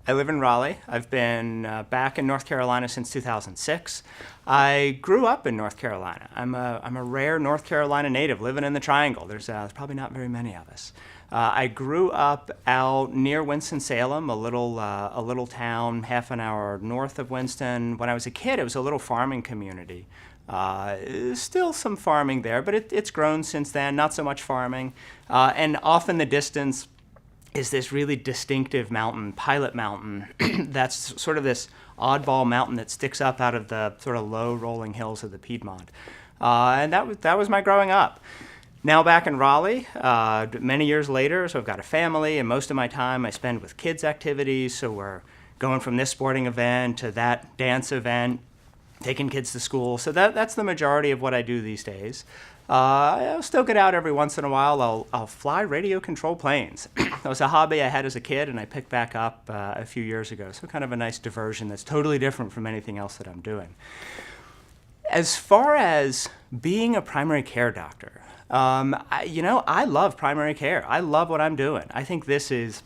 I live in Raleigh. I've been back in North Carolina since 2006. I grew up in North Carolina. I'm a rare North Carolina native living in the Triangle. There's probably not very many of us. I grew up out near Winston-Salem, a little town half an hour north of Winston. When I was a kid, it was a little farming community. Still some farming there, but it's grown since then, not so much farming. And off in the distance is this really distinctive mountain, Pilot Mountain, that's sort of this oddball mountain that sticks up out of the sort of low rolling hills of the Piedmont. And that was my growing up. Now back in Raleigh, many years later, so I've got a family, and most of my time I spend with kids' activities, so we're going from this sporting event to that dance event, taking kids to school. So that's the majority of what I do these days. I'll still get out every once in a while. I'll fly radio-controlled planes. That was a hobby I had as a kid, and I picked back up a few years ago. So kind of a nice diversion that's totally different from anything else that I'm doing. As far as being a primary care doctor, I love primary care. I love what I'm doing. I think this is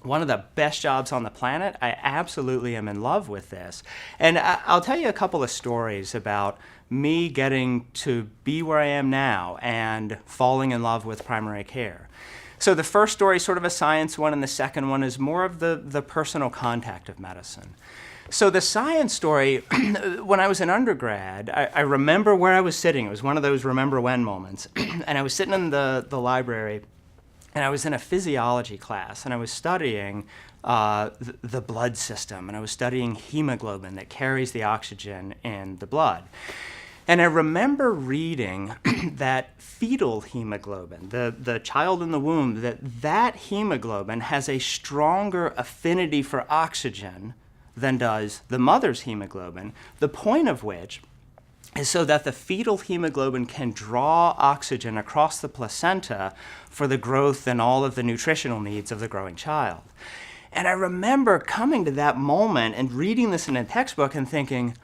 one of the best jobs on the planet. I absolutely am in love with this. And I'll tell you a couple of stories about me getting to be where I am now and falling in love with primary care. So the first story is sort of a science one, and the second one is more of the personal contact of medicine. So the science story, when I was an undergrad, I remember where I was sitting. It was one of those remember when moments. And I was sitting in the library, and I was in a physiology class, and I was studying the blood system, and I was studying hemoglobin that carries the oxygen in the blood. And I remember reading that fetal hemoglobin, the child in the womb, that hemoglobin has a stronger affinity for oxygen than does the mother's hemoglobin, the point of which is so that the fetal hemoglobin can draw oxygen across the placenta for the growth and all of the nutritional needs of the growing child. And I remember coming to that moment and reading this in a textbook and thinking,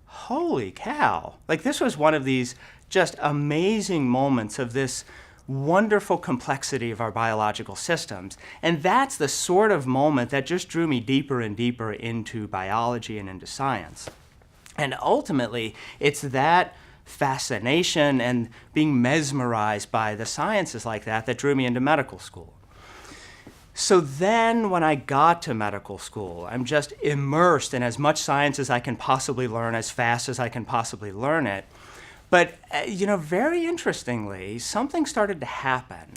holy cow, like this was one of these just amazing moments of this wonderful complexity of our biological systems. And that's the sort of moment that just drew me deeper and deeper into biology and into science. And ultimately, it's that fascination and being mesmerized by the sciences like that drew me into medical school. So then when I got to medical school, I'm just immersed in as much science as I can possibly learn, as fast as I can possibly learn it. But, very interestingly, something started to happen.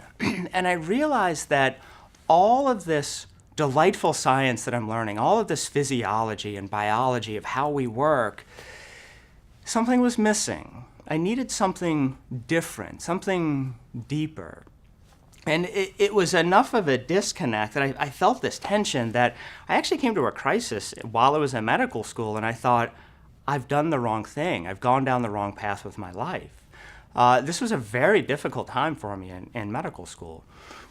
And I realized that all of this delightful science that I'm learning, all of this physiology and biology of how we work, something was missing. I needed something different, something deeper. And it was enough of a disconnect that I felt this tension that I actually came to a crisis while I was in medical school, and I thought, I've done the wrong thing. I've gone down the wrong path with my life. This was a very difficult time for me in medical school.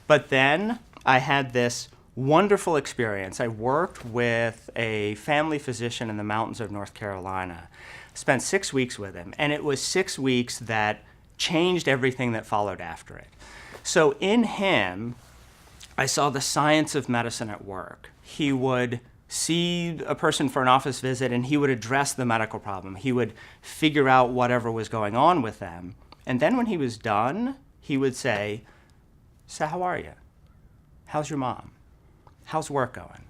But then I had this wonderful experience. I worked with a family physician in the mountains of North Carolina. Spent 6 weeks with him, and it was 6 weeks that changed everything that followed after it. So in him, I saw the science of medicine at work. He would see a person for an office visit, and he would address the medical problem. He would figure out whatever was going on with them. And then when he was done, he would say, "So how are you? How's your mom? How's work going?"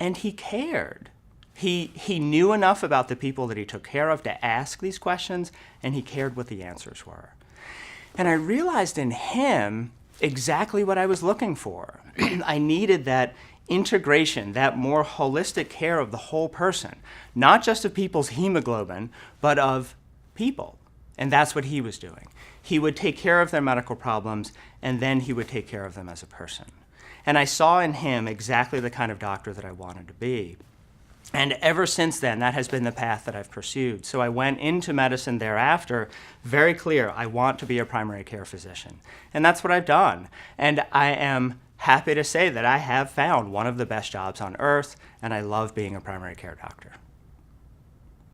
And he cared. He knew enough about the people that he took care of to ask these questions, and he cared what the answers were. And I realized in him exactly what I was looking for. I needed that integration, that more holistic care of the whole person, not just of people's hemoglobin, but of people. And that's what he was doing. He would take care of their medical problems, and then he would take care of them as a person. And I saw in him exactly the kind of doctor that I wanted to be. And ever since then, that has been the path that I've pursued. So I went into medicine thereafter, very clear, I want to be a primary care physician. And that's what I've done. And I am happy to say that I have found one of the best jobs on earth, and I love being a primary care doctor.